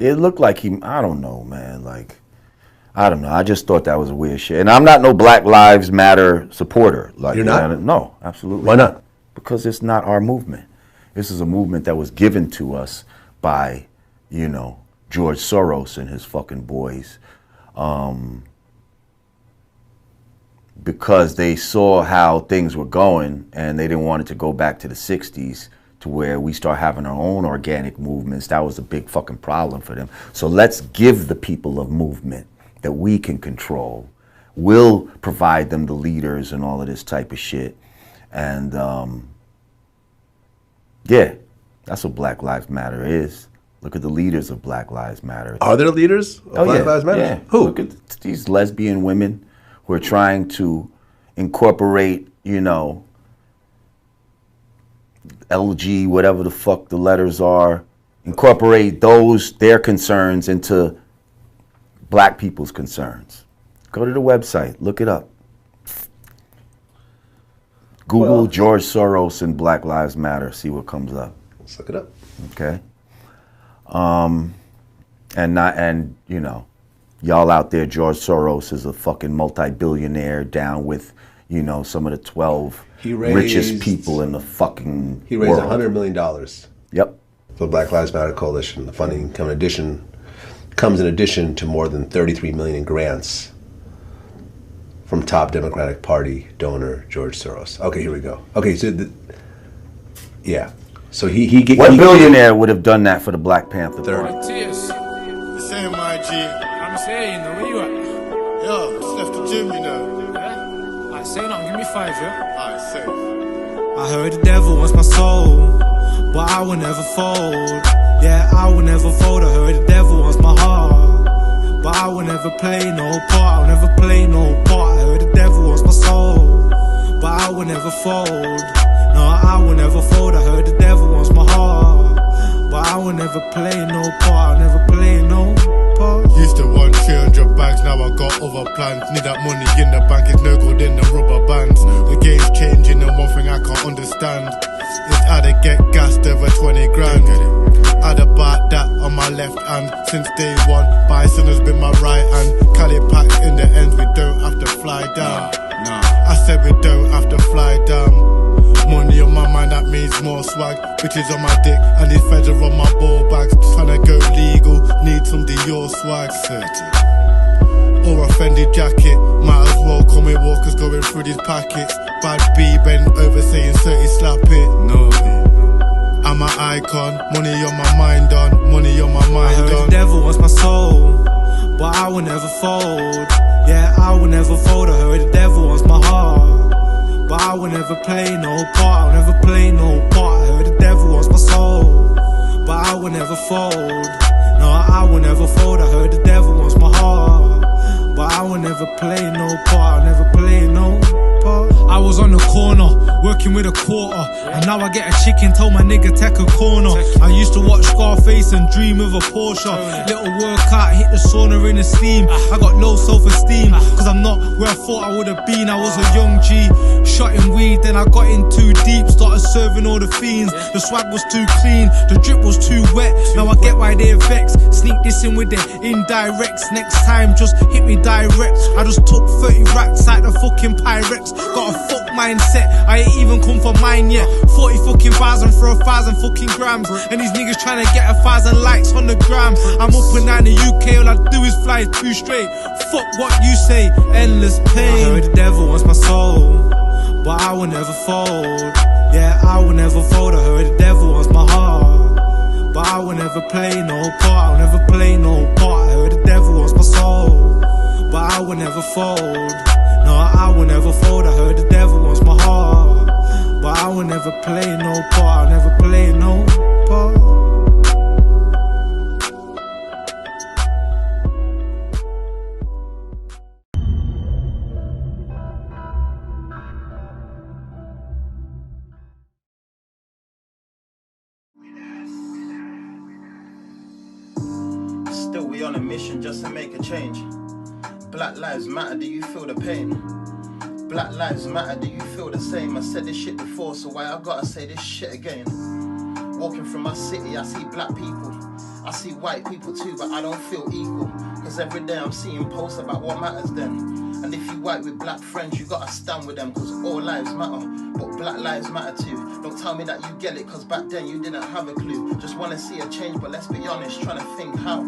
It looked like he, I don't know, man. Like, I don't know. I just thought that was a weird shit. And I'm not no Black Lives Matter supporter. Like, you're not? No, absolutely. Why not? Because it's not our movement. This is a movement that was given to us by, you know, George Soros and his fucking boys. Because they saw how things were going and they didn't want it to go back to the 60s to where we start having our own organic movements. That was a big fucking problem for them. So let's give the people a movement that we can control. We'll provide them the leaders and all of this type of shit. And yeah, that's what Black Lives Matter is. Look at the leaders of Black Lives Matter. Are there leaders of Black Lives Matter? Yeah. Who? Look at these lesbian women who are trying to incorporate, you know, LG, whatever the fuck the letters are, incorporate their concerns into black people's concerns. Go to the website, look it up. Google George Soros and Black Lives Matter, see what comes up. Let's look it up. Okay. And you know, y'all out there, George Soros is a fucking multi-billionaire down with, you know, some of the 12 richest people in the fucking He raised world. $100 million. Yep. For the Black Lives Matter Coalition. The funding comes in addition to more than $33 million in grants from top Democratic Party donor George Soros. Okay, here we go. Okay, so yeah, so what billionaire would have done that for the Black Panther Party? Same my G. I'm saying, where you at? Yo, just left the gym, you know. Yeah? I say nothing, give me 5, yeah? Alright, say. I heard the devil wants my soul, but I will never fold. Yeah, I will never fold. I heard the devil wants my heart, but I will never play no part. I'll never play no part. I heard the devil wants my soul, but I will never fold. No, I will never fold. I heard the devil wants my heart, but I will never play no part. I'll never play no part. Used to want 300 bags, now I got other plans. Need that money in the bank, it's no good in the rubber bands. The game's changing and one thing I can't understand is how to get gassed over 20 grand. I'd have bought that on my left hand since day one. Bison has been my right hand. Cali packs in the ends, we don't have to fly down. I said we don't have to fly down. Money on my mind, that means more swag. Bitches on my dick and these feds are on my ball bags. Tryna go legal, need some Dior swag. Or a Fendi jacket, might as well call me walkers going through these packets. Bad B bent over saying 30 slap it. No, I'm an icon, money on my mind on, money on my mind on. I heard the devil wants my soul, but I will never fold. Yeah, I will never fold. I heard the devil wants my heart, but I will never play no part. I'll never play no part. I heard the devil wants my soul, but I will never fold. No, I will never fold. I heard the devil wants my heart, but I will never play no part. I'll never play no part. I was on the corner, working with a quarter, and now I get a chicken, told my nigga take a corner. I used to watch Scarface and dream of a Porsche. Little workout, hit the sauna in the steam. I got low self-esteem, cause I'm not where I thought I would have been. I was a young G, shotting weed, then I got in too deep. Started serving all the fiends, the swag was too clean, the drip was too wet. Now I get why they're vexed, sneak this in with the indirects. Next time just hit me direct. I just took 30 racks like the fucking Pyrex. Got a fuck mindset, I ain't even come for mine yet. 40 fucking thousand for 1,000 fucking grams, and these niggas trying to get 1,000 likes on the gram. I'm up and down the UK, all I do is fly too straight. Fuck what you say, endless pain. I heard the devil wants my soul, but I will never fold. Yeah, I will never fold. I heard the devil wants my heart, but I will never play no part. I'll never play no part. I heard the devil wants my soul, but I will never fold. No, I will never fold. I heard the devil wants my heart, but I will never play no part. I'll never play no part. Still we on a mission just to make a change. Black lives matter, do you feel the pain? Black lives matter, do you feel the same? I said this shit before, so why I gotta say this shit again? Walking through my city, I see black people I see white people too, but I don't feel equal. Cause every day I'm seeing posts about what matters then. And if you white with black friends, you gotta stand with them, cause all lives matter, but black lives matter too. Don't tell me that you get it, cause back then you didn't have a clue. Just wanna see a change, but let's be honest, trying to think how.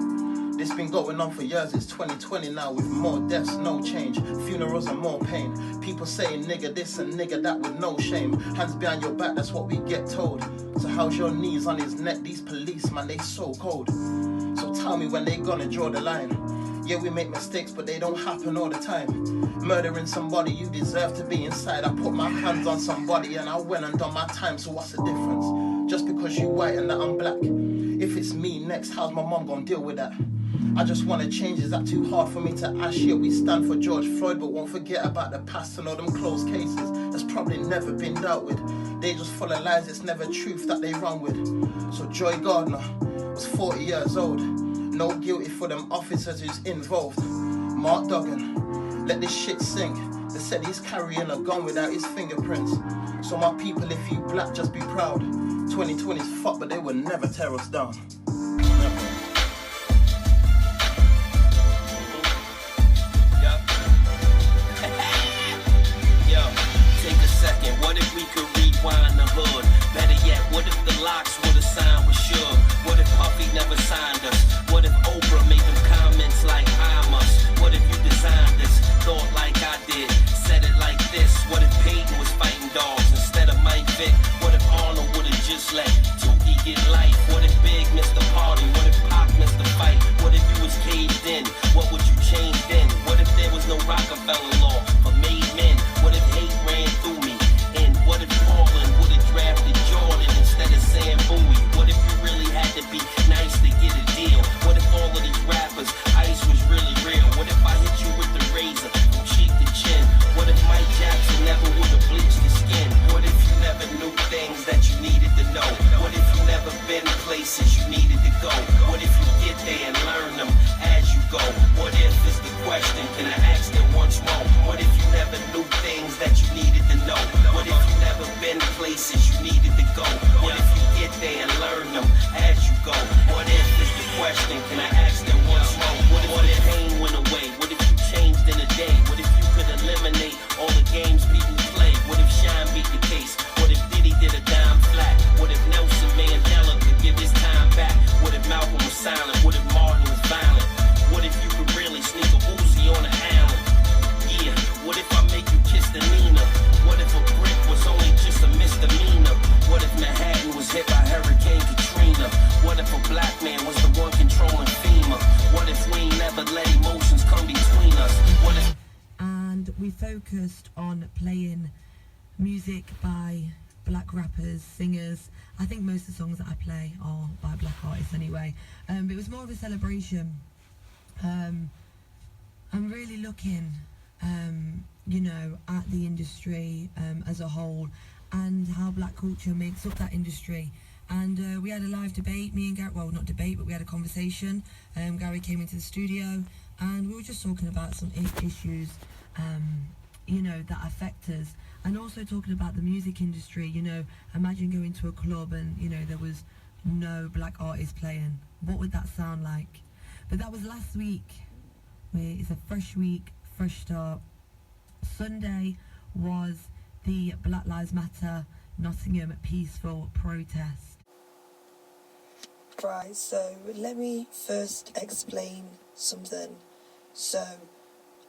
This been going on for years, it's 2020 now, with more deaths, no change, funerals and more pain. People saying nigga this and nigga that with no shame. Hands behind your back, that's what we get told. So how's your knees on his neck? These police, man, they so cold. So tell me when they gonna draw the line. Yeah, we make mistakes, but they don't happen all the time. Murdering somebody, you deserve to be inside. I put my hands on somebody and I went and done my time, so what's the difference? Just because you white and that I'm black. If it's me next, how's my mom gonna deal with that? I just want to change, is that too hard for me to ask? Yeah, we stand for George Floyd, but won't forget about the past and all them closed cases that's probably never been dealt with. They just full of lies, it's never truth that they run with. So Joy Gardner was 40 years old, no guilty for them officers who's involved. Mark Duggan, let this shit sink. They said he's carrying a gun without his fingerprints. So my people, if you black, just be proud. 2020's fucked, but they will never tear us down. Never. What if we could rewind the hood? Better yet, what if the locks would have signed with Suge? What if Puffy never signed us? What if Oprah made them comments like I must? What if you designed this, thought like I did, said it like this? What if Peyton was fighting dogs instead of Mike Vick? What if Arnold would have just let Tukey get life? What if Big missed the party? What if Pac missed the fight? What if you was caged in? What would you change then? What if there was no Rockefeller law for made men? What if hate ran through me? What if Paulin would have drafted Jordan instead of Sam Bowie? What if you really had to be nice to get a deal? What if all of these rappers, ice was really real? What if I hit you with the razor from cheek to chin? What if Mike Jackson never would have bleached his skin? What if you never knew things that you needed to know? What if you never been places you needed to go? What if you get there and learn them as you go? What if is the question, can I ask it once more? What if you never knew things that you needed to know? What if you never been places you needed to go? What if you get there and learn them as you go? What if is the question, can I ask it once more? What if pain went away? What if you changed in a day? What if you could eliminate all the games people play? What if Shine beat the case? What if Diddy did a dime flat? What if Nelson Mandela could give his time back? What if Malcolm was silent? What if Martin was violent? What if you could really sneak a Uzi on an island? Yeah, what if I make you kiss the Nina? What if a brick was only just a misdemeanor? What if Manhattan was hit by Hurricane Katrina? What if a black man was the one controlling FEMA? What if we ain't never let emotions come between us? What if... And we focused on playing music by black rappers, singers. I think most of the songs that I play are by black artists anyway. But it was more of a celebration. I'm really looking, you know, at the industry as a whole and how black culture makes up that industry. And we had a live debate, me and Gary, well, not debate, but we had a conversation. Gary came into the studio and we were just talking about some issues, you know, that affect us. And also talking about the music industry, you know, imagine going to a club and, you know, there was no black artists playing. What would that sound like? But that was last week. It's a fresh week, fresh start. Sunday was the BlackLivesMatter Nottingham peaceful protest. Right, so let me first explain something. So,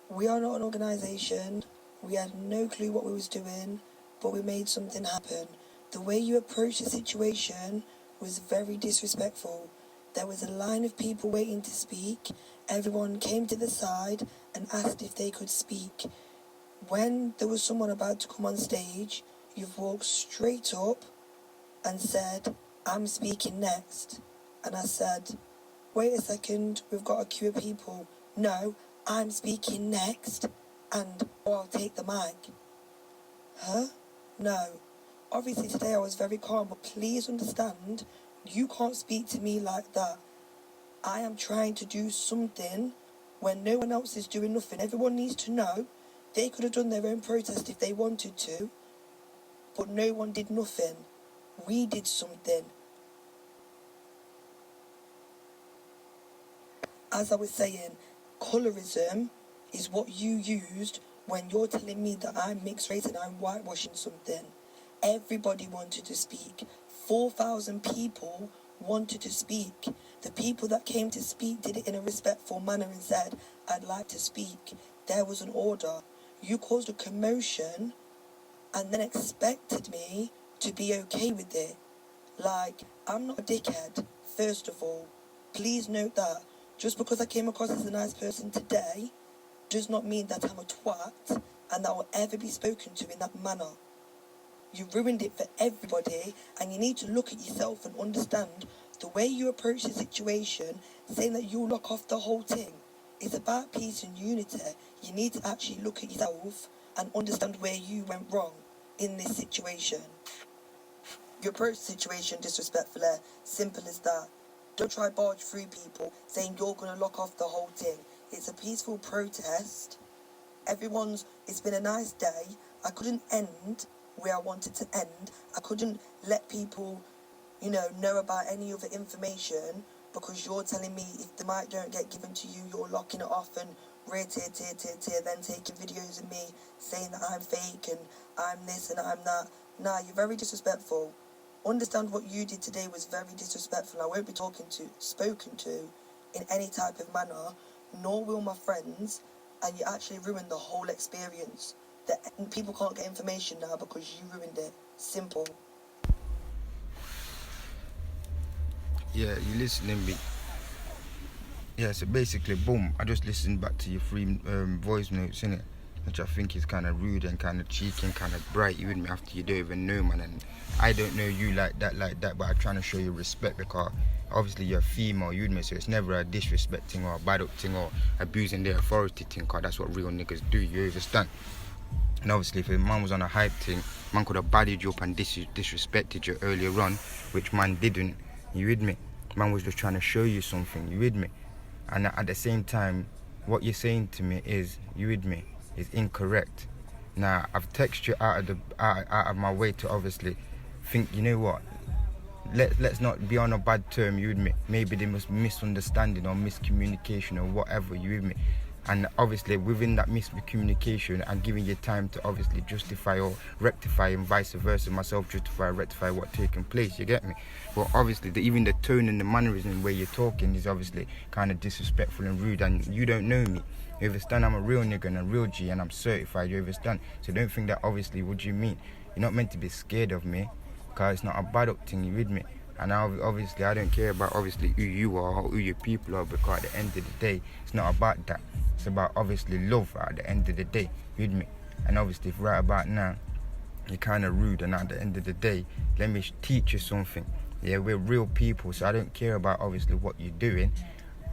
we are not an organisation. We had no clue what we was doing, but we made something happen. The way you approached the situation was very disrespectful. There was a line of people waiting to speak. Everyone came to the side and asked if they could speak. When there was someone about to come on stage, you've walked straight up and said, "I'm speaking next." And I said, "Wait a second, we've got a queue of people." "No, I'm speaking next, and I'll take the mic." Huh? No. Obviously today I was very calm, but please understand, you can't speak to me like that. I am trying to do something when no one else is doing nothing. Everyone needs to know they could have done their own protest if they wanted to, but no one did nothing. We did something. as I was saying, colorism is what you used when you're telling me that I'm mixed race and I'm whitewashing something. Everybody wanted to speak. 4,000 people wanted to speak. The people that came to speak did it in a respectful manner and said, I'd like to speak. There was an order. You caused a commotion and then expected me to be okay with it. Like, I'm not a dickhead, first of all. Please note that. Just because I came across as a nice person today does not mean that I'm a twat and that I will ever be spoken to in that manner. You ruined it for everybody, and you need to look at yourself and understand the way you approach the situation, saying that you'll lock off the whole thing. It's about peace and unity. You need to actually look at yourself and understand where you went wrong in this situation. You approach the situation disrespectfully, simple as that. Don't try barge through people saying you're going to lock off the whole thing. It's a peaceful protest. It's been a nice day. I couldn't end where I wanted to end. I couldn't let people, know about any other information because you're telling me if the mic don't get given to you, you're locking it off and then taking videos of me saying that I'm fake and I'm this and I'm that. Nah, you're very disrespectful. Understand what you did today was very disrespectful. I won't be spoken to in any type of manner, nor will my friends, and you actually ruined the whole experience. People can't get information now because you ruined it. Simple. Yeah, you listening, me. Yeah, so basically, boom, I just listened back to your 3 voice notes, innit? Which I think is kind of rude and kind of cheeky and kind of bright, you with me, after you don't even know, man. And I don't know you like that, but I'm trying to show you respect because obviously you're female, you with me, so it's never a disrespecting or a bad up thing or abusing their authority thing, because that's what real niggas do, you understand? And obviously if a man was on a hype thing, man could have bodied you up and disrespected you earlier on, which man didn't, you with me? Man was just trying to show you something, you with me? And at the same time, what you're saying to me is, you with me, is incorrect. Now, I've texted you out of my way to obviously think, you know what, let's not be on a bad term, you with me? Maybe there was misunderstanding or miscommunication or whatever, you with me? And obviously within that miscommunication, I'm giving you time to obviously justify or rectify, and vice versa, myself justify or rectify what's taking place, you get me? But obviously even the tone and the mannerism where you're talking is obviously kind of disrespectful and rude, and you don't know me. You understand? I'm a real nigga and a real G and I'm certified, you understand? So don't think that obviously, what do you mean? You're not meant to be scared of me, because it's not a bad up thing, you with me? And obviously I don't care about obviously who you are or who your people are, because at the end of the day, it's not about that. It's about obviously love at the end of the day, you with me? And obviously if right about now, you're kind of rude, and at the end of the day, let me teach you something. Yeah, we're real people, so I don't care about obviously what you're doing.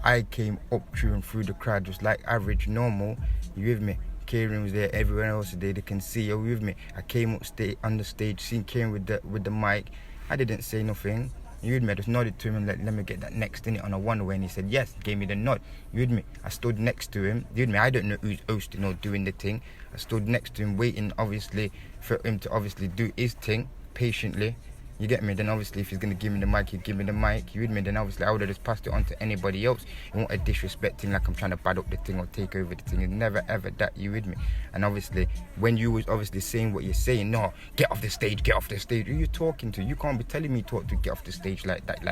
I came up through and through the crowd just like average, normal, you with me? Kieran was there, everyone else today, they can see you with me. I came up on the stage, seen Kieran with the mic. I didn't say nothing. You with me? I just nodded to him and let me get that next in it on a one-way, and he said yes, gave me the nod. You with me? I stood next to him. You with me? I don't know who's hosting or doing the thing. I stood next to him, waiting obviously for him to obviously do his thing patiently. You get me? Then obviously if he's gonna give me the mic, he'd give me the mic. You with me? Then obviously I would have just passed it on to anybody else. It won't a disrespecting like I'm trying to bad up the thing or take over the thing. It's never ever that, you with me? And obviously when you was obviously saying what you're saying, no, get off the stage, get off the stage. Who you talking to? You can't be telling me to get off the stage like that,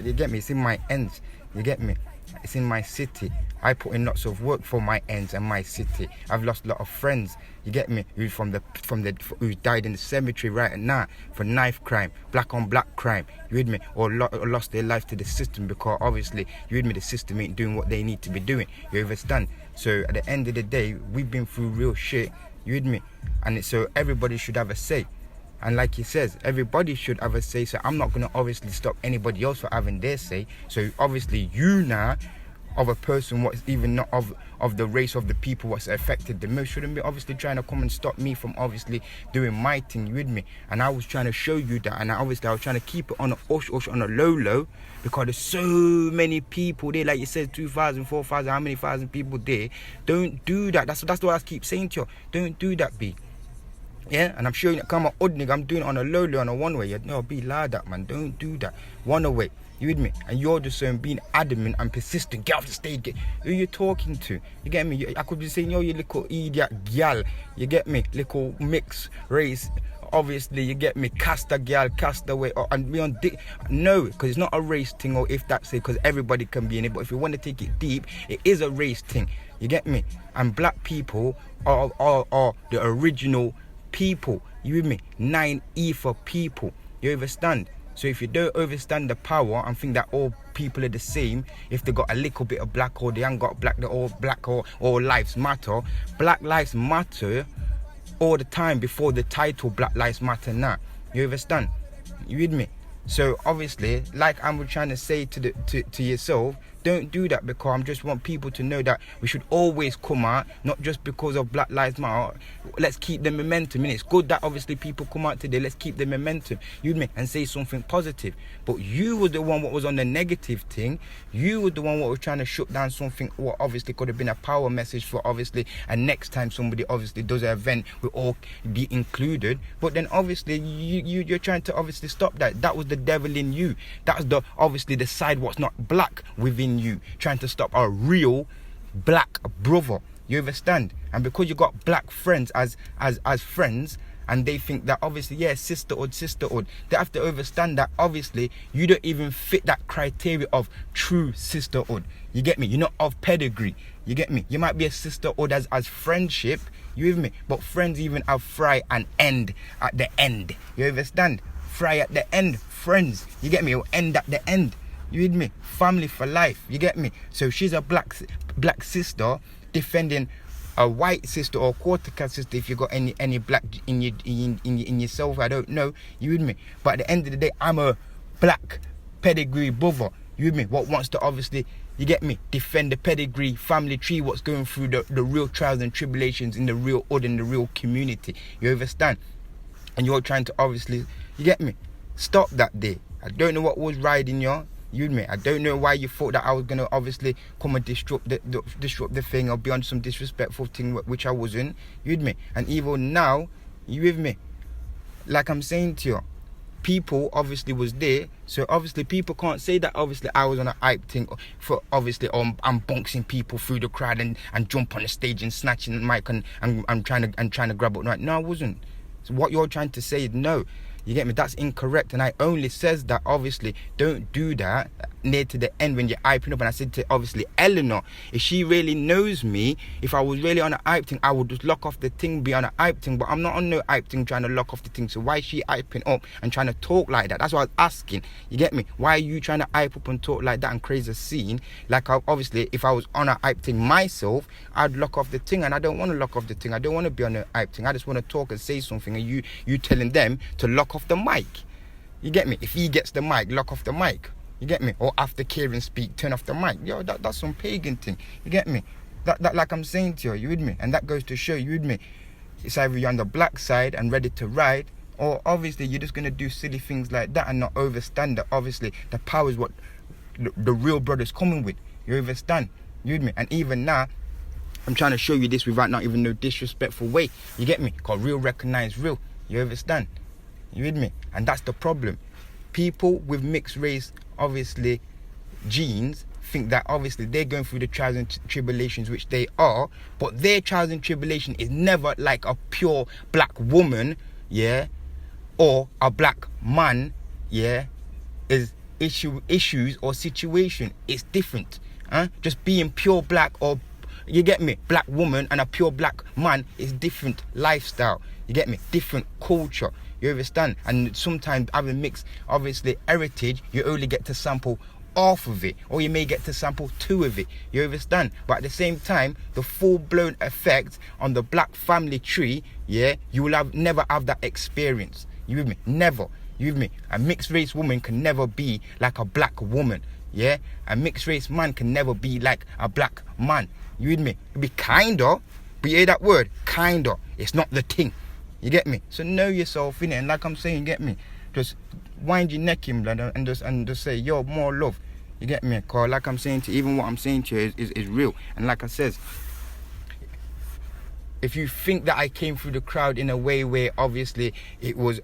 you get me? It's in my ends, you get me? It's in my city. I put in lots of work for my ends and my city. I've lost a lot of friends, you get me, who who died in the cemetery right now for knife crime, black on black crime, you with me, or lost their life to the system, because obviously, you with me, the system ain't doing what they need to be doing, you understand? So at the end of the day, we've been through real shit, you with me, and so everybody should have a say. And like he says, everybody should have a say, so I'm not going to obviously stop anybody else from having their say. So obviously you now, of a person what's even not of the race of the people what's affected the most, shouldn't be obviously trying to come and stop me from obviously doing my thing, you with me? And I was trying to show you that, and obviously I was trying to keep it on a hush on a low, because there's so many people there, like you said, 2,000, 4,000, how many thousand people there. Don't do that. That's what I keep saying to you. Don't do that, B. Yeah, and I'm showing you, come on, odd nigga, I'm doing it on a low, on a one way. No, be like that, man. Don't do that. One away. You with me? And you're just being adamant and persistent. Get off the stage. Who you talking to? You get me? I could be saying, yo, you little idiot gal. You get me? Little mixed race. Obviously, you get me? Cast a gal, cast away, and be on dick. No, because it's not a race thing, or if that's it, because everybody can be in it. But if you want to take it deep, it is a race thing. You get me? And black people are the original people. You with me? 9 ether people. You understand? So if you don't understand the power and think that all people are the same, if they got a little bit of black or they ain't got black, they're all black, or all lives matter. Black lives matter all the time before the title Black Lives Matter now. You understand? You with me? So obviously, like I'm trying to say to yourself, don't do that, because I just want people to know that we should always come out, not just because of Black Lives Matter. Let's keep the momentum. And it's good that obviously people come out today. Let's keep the momentum. You with me? And say something positive. But you were the one what was on the negative thing. You were the one what was trying to shut down something what obviously could have been a power message for obviously. And next time somebody obviously does an event, we'll all be included. But then obviously you're trying to obviously stop that. That was the devil in you. That's the obviously the side what's not black within you, trying to stop a real black brother. You understand? And because you got black friends as friends, and they think that obviously, yeah, sisterhood, they have to understand that obviously you don't even fit that criteria of true sisterhood. You get me? You're not of pedigree. You get me? You might be a sisterhood as friendship. You with me? But friends even have fry and end at the end. You understand? Fry at the end. Friends. You get me? It'll end at the end. You with me? Family for life. You get me? So she's a black sister defending a white sister or quarter caste sister. If you got any black in yourself, I don't know. You with me? But at the end of the day, I'm a black pedigree brother. You with me? What wants to obviously, you get me, defend the pedigree family tree, what's going through the real trials and tribulations in the real hood, in the real community. You understand? And you're trying to obviously, you get me, stop that day. I don't know what was riding you. You with me? I don't know why you thought that I was gonna obviously come and disrupt the thing or be on some disrespectful thing which I wasn't. You with me? And even now, you with me? Like I'm saying to you, people obviously was there, so obviously people can't say that obviously I was on a hype thing for obviously I'm bouncing people through the crowd and jump on the stage and snatching the mic and trying to grab it. Right? No, I wasn't. So what you're trying to say is no. You get me? That's incorrect. And I only says that obviously don't do that near to the end when you're hyping up. And I said to obviously Eleanor, if she really knows me, if I was really on a hype thing, I would just lock off the thing, be on a hype thing. But I'm not on no hype thing trying to lock off the thing. So why is she hyping up and trying to talk like that? That's what I was asking. You get me? Why are you trying to hype up and talk like that and create a scene? Like obviously if I was on a hype thing myself, I'd lock off the thing, and I don't want to lock off the thing. I don't want to be on a hype thing. I just want to talk and say something, and you telling them to lock off the mic. You get me? If he gets the mic, lock off the mic. You get me? Or after Kieran speak, turn off the mic. Yo, that's some pagan thing. You get me? That like I'm saying to you, you with me? And that goes to show, you with me? It's either you're on the black side and ready to ride, or obviously you're just going to do silly things like that and not understand that obviously the power is what the real brother's coming with. You understand? You with me? And even now, I'm trying to show you this without not even no disrespectful way. You get me? Because real recognize real. You understand? You with me? And that's the problem. People with mixed race, obviously, genes, think that obviously they're going through the trials and tribulations, which they are, but their trials and tribulation is never like a pure black woman, yeah, or a black man, yeah, is issues or situation. It's different. Just being pure black or, you get me, black woman and a pure black man is different lifestyle. You get me? Different culture. You understand? And sometimes having mixed, obviously, heritage, you only get to sample half of it, or you may get to sample 2 of it. You understand? But at the same time, the full-blown effect on the black family tree, yeah, you will never have that experience. You with me? Never. You with me? A mixed race woman can never be like a black woman. Yeah? A mixed race man can never be like a black man. You with me? It'll be kinda, but you hear that word? Kinda. It's not the thing. You get me? So know yourself, innit? And like I'm saying, you get me? Just wind your neck in, blood, and just say, yo, more love. You get me? Cause like I'm saying to you, even what I'm saying to you is real. And like I says, if you think that I came through the crowd in a way where obviously it was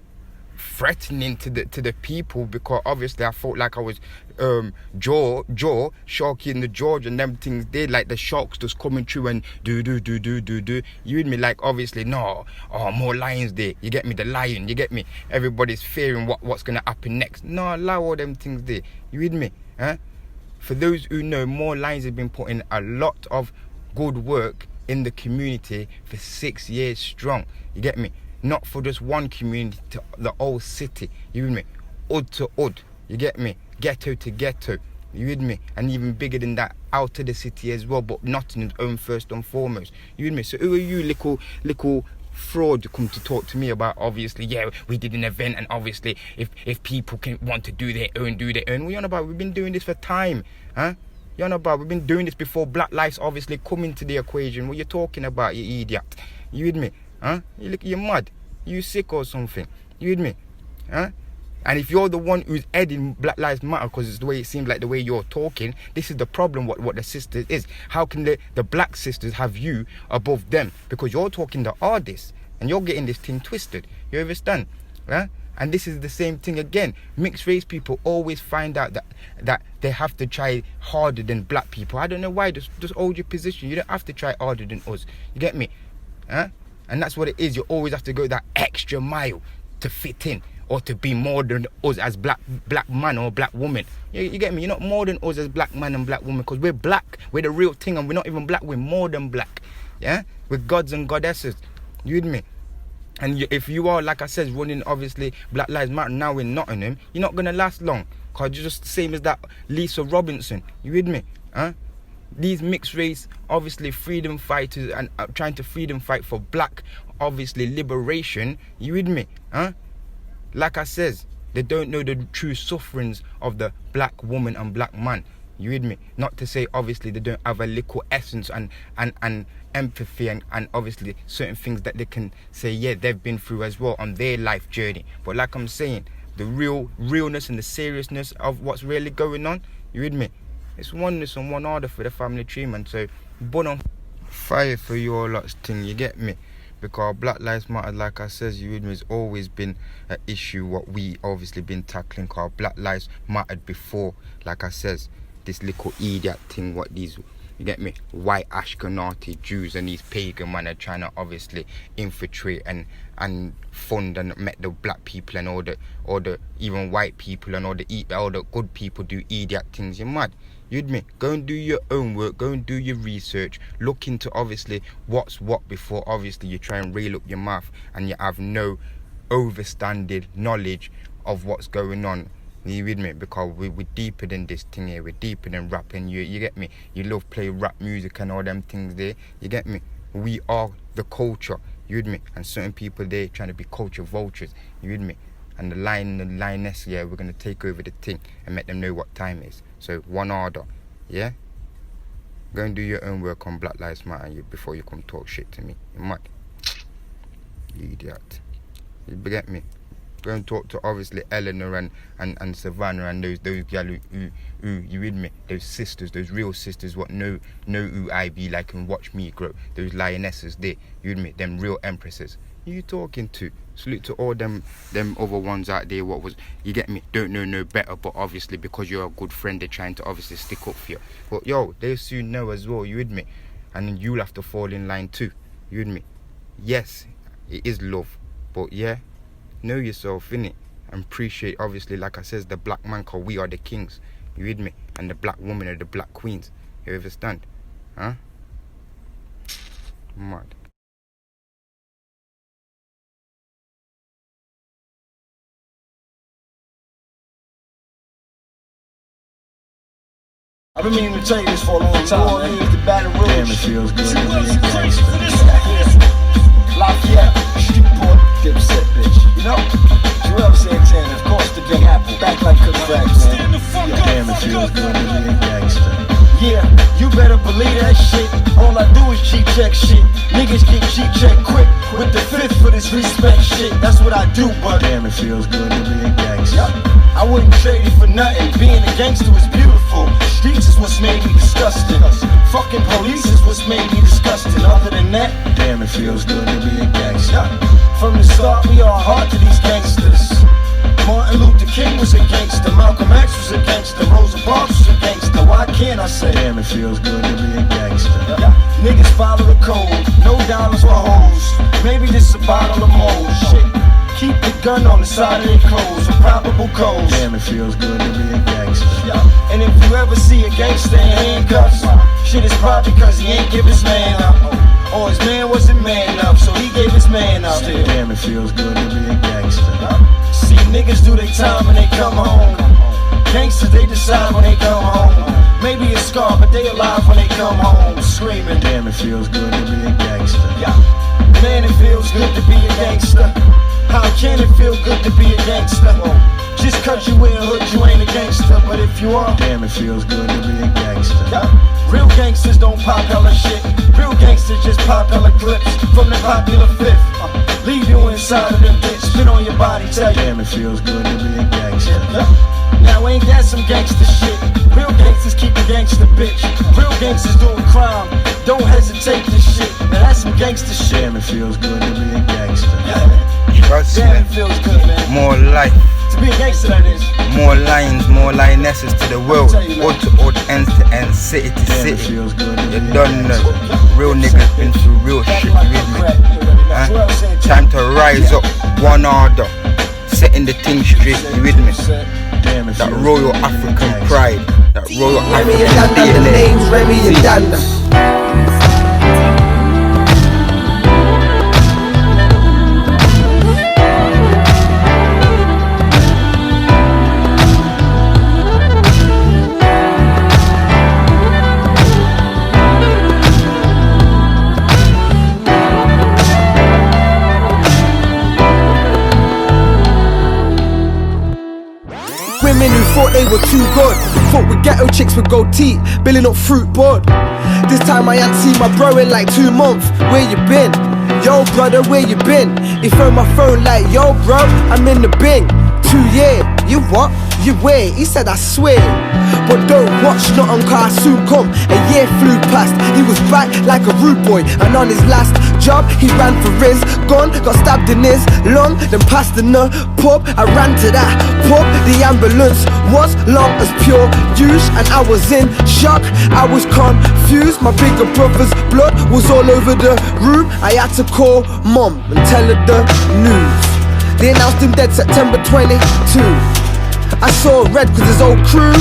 threatening to the people, because obviously I felt like I was jaw sharking the George and them things there, like the sharks just coming through and do. You with me? Like obviously no, more lions there. You get me? The lion. You get me? Everybody's fearing what's gonna happen next. No, allow all them things there. You with me? Huh? For those who know, Moor Lionz have been putting a lot of good work in the community for 6 years strong. You get me? Not for just one community, to the whole city. You with me? Hood to hood. You get me? Ghetto to ghetto. You with me? And even bigger than that, out of the city as well, but Nottingham's own first and foremost. You with me? So who are you, little fraud, you come to talk to me about? Obviously, yeah, we did an event, and obviously if people can want to do their own. What you on about? We've been doing this for time, huh? You on about? We've been doing this before Black Lives obviously come into the equation. What you talking about, you idiot? You with me? Huh? You're mad? You sick or something? You with me? Huh? And if you're the one who's heading Black Lives Matter, because it's the way it seems like the way you're talking, this is the problem. What the sisters is? How can the black sisters have you above them? Because you're talking the hardest, and you're getting this thing twisted. You understand? Huh? And this is the same thing again. Mixed race people always find out that they have to try harder than black people. I don't know why. Just hold your position. You don't have to try harder than us. You get me? Huh? And that's what it is. You always have to go that extra mile to fit in, or to be more than us as black man or black woman. You get me? You're not more than us as black man and black woman, because we're black. We're the real thing, and we're not even black. We're more than black. Yeah? We're gods and goddesses. You with me? And if you are, like I said, running obviously Black Lives Matter now in Nottingham, you're not going to last long, because you're just the same as that Lisa Robinson. You with me? Huh? These mixed race, obviously freedom fighters, and trying to freedom fight for black, obviously liberation. You with me? Huh? Like I says, they don't know the true sufferings of the black woman and black man. You with me? Not to say obviously they don't have a little essence and empathy and obviously certain things that they can say, yeah, they've been through as well on their life journey. But like I'm saying, the realness and the seriousness of what's really going on, you with me? It's oneness and one order for the Famillytree, man. So burn on fire for your lot's thing, you get me? Because Black Lives Matter, like I says, you with me, has always been an issue what we obviously been tackling, because Black Lives mattered before, like I says, this little idiot thing what these, you get me, white Ashkenazi Jews and these pagan men are trying to obviously infiltrate and fund and make the black people and all the even white people and all the good people do idiot things. You're mad. You with me? Go and do your own work, go and do your research, look into obviously what's what before obviously you try and reel up your mouth and you have no overstanding knowledge of what's going on. You with me? Because we're deeper than this thing here. We're deeper than rapping. You get me? You love play rap music and all them things there. You get me? We are the culture. You with me? And certain people there trying to be culture vultures. You with me? And the lioness, yeah, we're going to take over the thing and make them know what time is. So one order, yeah? Go and do your own work on Black Lives Matter before you come talk shit to me. You're mad. You idiot. You get me? Go and talk to obviously Eleanor and Savannah and those gal who you with me? Those sisters, those real sisters what know who I be like and watch me grow. Those lionesses there, you with me? Them real empresses. Who you talking to? Salute to all them other ones out there, what was, you get me, don't know no better, but obviously because you're a good friend they're trying to obviously stick up for you. But yo, they'll soon know as well, you with me? And then you'll have to fall in line too, you with me? Yes, it is love, but yeah, know yourself, innit? And appreciate obviously, like I says, the black man, cause we are the kings, you with me? And the black woman are the black queens, you understand? Huh? Mad. I've been meaning to tell you this for a long time, man. The Baton Rouge. Damn, it feels good to be a gangster. Lafayette, Streetport, Dipset, bitch. You know? Jarrell Santana, of course, the Big Apple. Back like Cook Rack, man. Damn, it feels good to be a gangster. Yeah, you better believe that shit. All I do is cheat check shit. Niggas get cheat check quick with the fifth for this respect shit. That's what I do, but damn, it feels good to be a gangster. I wouldn't trade it for nothing. Being a gangster is beautiful. Streets is what's made me disgusting. Fucking police is what's made me disgusting. Other than that, damn, it feels good to be a gangster. From the start, we are hard to these gangsters. Martin Luther King was a gangster, Malcolm X was a gangster, Rosa Parks was a gangster. Why can't I say? Damn, it feels good to be a gangster. Niggas follow the code, no dollars for hoes. Maybe this a bottle of mold. Shit. Keep the gun on the side of their clothes, for probable cause. Damn, it feels good to be a gangster. And if you ever see a gangster in handcuffs, shit is probably cause he ain't give his man up. Or his man wasn't man enough, so he gave his man up. Still. Damn, it feels good to be a gangster. See, niggas do their time when they come home. Gangsters, they decide when they come home. Maybe a scar, but they alive when they come home. Screaming, damn, it feels good to be a gangster. Man, it feels good to be a gangster. How can it feel good to be a gangster? Just cause you in hood, you ain't a gangster. But if you are, damn, it feels good to be a gangster. Real gangsters don't pop hella shit. Real gangsters just pop hella clips from the popular fifth. Leave you inside of the bitch, spit on your body, tell you, damn, it feels good to be a gangster. Now ain't that some gangster shit? Real gangsters keep a gangster bitch. Real gangsters doing crime, don't hesitate to shit. Now that's some gangster shit. Damn, it feels good to be a gangster. Damn, it feels good, man. More life. To be a gangster, that is. More lions, more lionesses to the world. Odd to odd, ends to end, city to Damn, city. you done know. Real niggas been through real shit, you with me? Time to rise up, one order. Setting the thing straight, you with me? That royal African pride. That royal African DNA. Name's Remy and Danda. Women who thought they were too good, thought with ghetto chicks would go teat, billing up fruit board. This time I ain't seen my bro in like 2 months. Where you been? Yo brother, where you been? He phoned my phone like, yo bro, I'm in the bin. 2 years, you what? You wait, he said I swear. But don't watch nothing cause I soon come. A year flew past, he was back like a rude boy. And on his last job, he ran for his gun, got stabbed in his lung, then passed in the pub. I ran to that pub, the ambulance was long as pure juice. And I was in shock, I was confused. My bigger brother's blood was all over the room. I had to call mom and tell her the news. They announced him dead September 22. I saw red cause his old crew.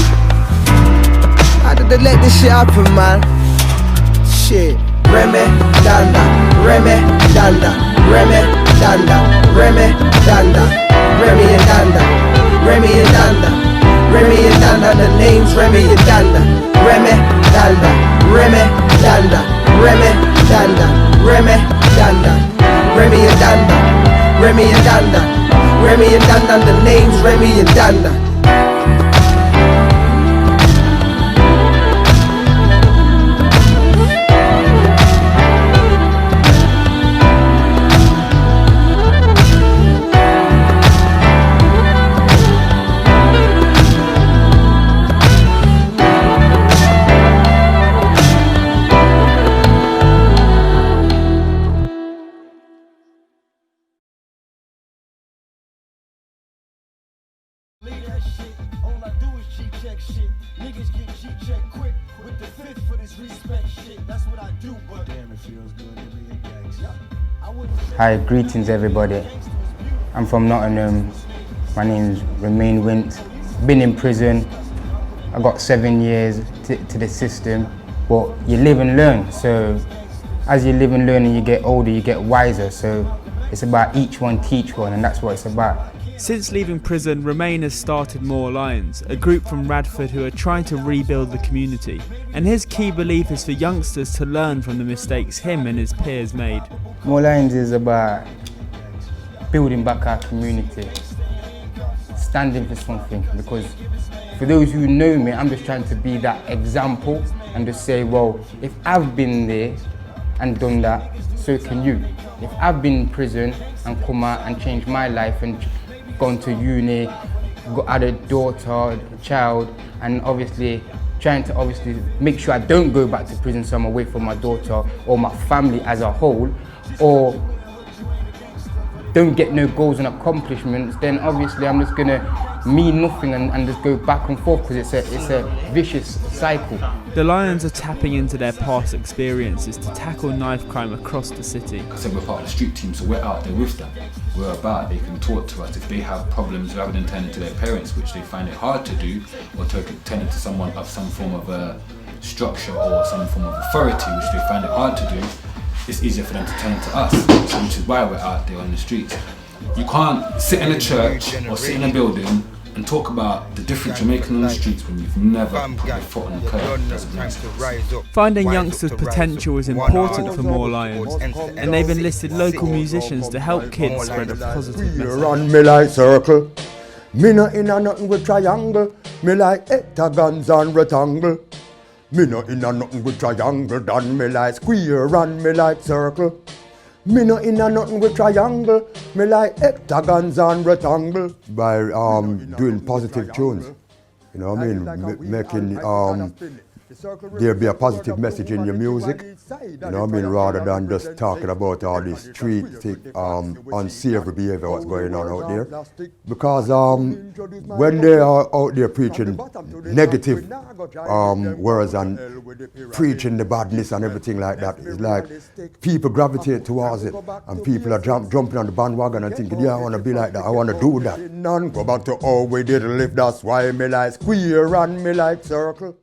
How did they let this shit happen, man? Shit. Remy, Danda, Remy, Danda, Remy, Danda, Remy, Danda, Remy and Danda, Remy and Danda, Remy and Danda. The name's Remy and Danda, Remy, Danda, Remy, Danda, Remy, Danda, Remy, Danda, Remy and Danda. Remy and Danda, Remy and Danda, the name's Remy and Danda. Hi, greetings everybody. I'm from Nottingham. My name's Remain Wint. Been in prison. I got 7 years to the system, but you live and learn. So as you live and learn and you get older, you get wiser. So it's about each one teach one, and that's what it's about. Since leaving prison, Remain has started Moor Lionz, a group from Radford who are trying to rebuild the community. And his key belief is for youngsters to learn from the mistakes him and his peers made. Moor Lionz is about building back our community, standing for something, because for those who know me, I'm just trying to be that example and just say, well, if I've been there and done that, so can you. If I've been in prison and come out and changed my life and gone to uni, had a daughter, a child, and obviously trying to make sure I don't go back to prison so I'm away from my daughter or my family as a whole, or don't get no goals and accomplishments, then obviously I'm just gonna mean nothing and just go back and forth, because it's a vicious cycle. The Lions are tapping into their past experiences to tackle knife crime across the city. I said we're part of the street team, so we're out there with them. We're about, they can talk to us. If they have problems, rather than turning to their parents, which they find it hard to do, or turning to someone of some form of a structure or some form of authority, which they find it hard to do, it's easier for them to turn to us, which is why we're out there on the streets. You can't sit in a church or sit in a building and talk about the difference you're making on the streets when you've never put your foot on the curb. Doesn't make sense. Finding youngsters' potential is important for Moor Lionz, and they've enlisted local musicians to help kids spread a positive message. Run me like circle, me no inna nothing with triangle, me like hectagons and rectangle. Me no inna nothing with triangle, done me like square, run me like circle. Me no inna nothing with triangle, me like hectagons and rectangle. By doing positive tunes, you know what I mean, making there be a positive message in your music, you know what I mean, rather than just talking about all this street unsavory behavior what's going on out there. Because when they are out there preaching negative words and preaching the badness and everything like that, it's like people gravitate towards it, and people are jumping on the bandwagon and thinking, yeah, I want to be like that, I want to do that. None go back to how we did live, that's why me like square and me like circle.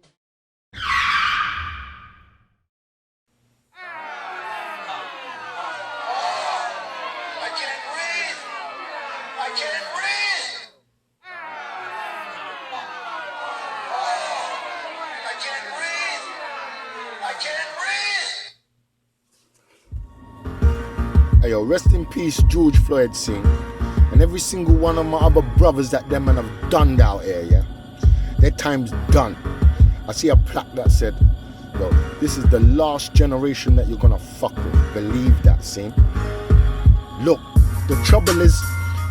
Hey yo, rest in peace George Floyd Singh, and every single one of my other brothers that them man have done out here, yeah? Their time's done. I see a plaque that said, yo, this is the last generation that you're gonna fuck with. Believe that, see? Look, the trouble is,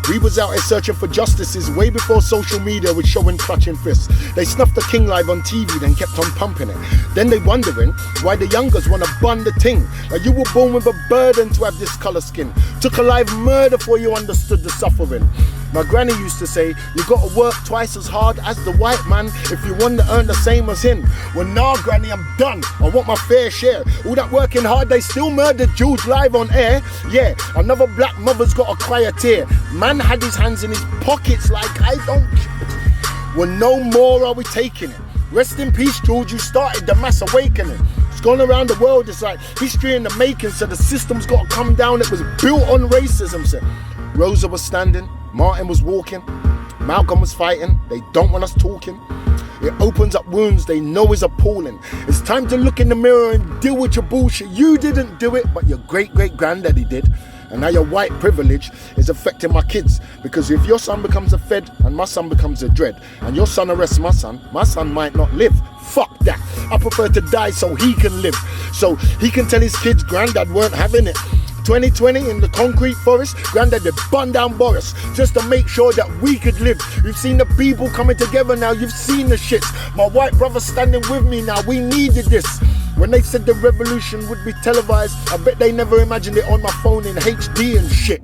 we was out here searching for justices way before social media was showing clutching fists. They snuffed the king live on TV, then kept on pumping it. Then they wondering why the youngers wanna bun the ting. Like you were born with a burden to have this color skin. Took a live murder before you understood the suffering. My granny used to say, you gotta work twice as hard as the white man if you want to earn the same as him. Well, nah, granny, I'm done. I want my fair share. All that working hard, they still murdered Jews live on air. Yeah, another black mother's got to cry a tear. Man had his hands in his pockets like I don't. Well, no more are we taking it. Rest in peace, George, you started the mass awakening. It's gone around the world, it's like history in the making, so the system's got to come down. It was built on racism, so Rosa was standing, Martin was walking, Malcolm was fighting, they don't want us talking. It opens up wounds they know is appalling. It's time to look in the mirror and deal with your bullshit. You didn't do it, but your great-great-granddaddy did. And now your white privilege is affecting my kids. Because if your son becomes a Fed and my son becomes a Dread, and your son arrests my son might not live. Fuck that. I prefer to die so he can live. So he can tell his kids granddad weren't having it. 2020 in the concrete forest, granddad they bun down Boris just to make sure that we could live. You've seen the people coming together now, you've seen the shits. My white brother standing with me now, we needed this. When they said the revolution would be televised, I bet they never imagined it on my phone in HD and shit.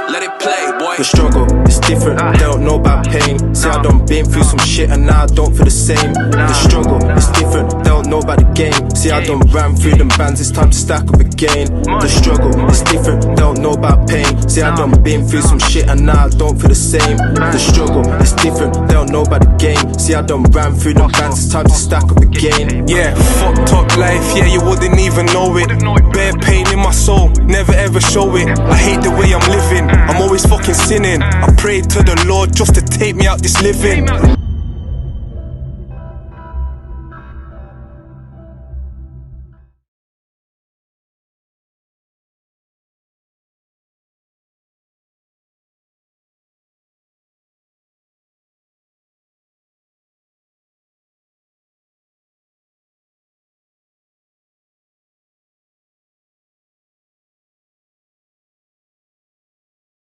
Let it play, boy. The struggle is different, they don't know about pain. See, I done been through some shit and now I don't feel the same. The struggle is different, they don't know about the game. See, I done ran through them bands, it's time to stack up again. The struggle is different, they don't know about pain. See, I done been through some shit and now I don't feel the same. The struggle is different, they don't know about the game. See, I done ran through them bands, it's time to stack up again. Yeah, fucked up life, yeah, you wouldn't even know it. Bare pain in my soul, never ever show it. I hate the way I'm living, I'm always fucking sinning. I prayed to the Lord just to take me out this living.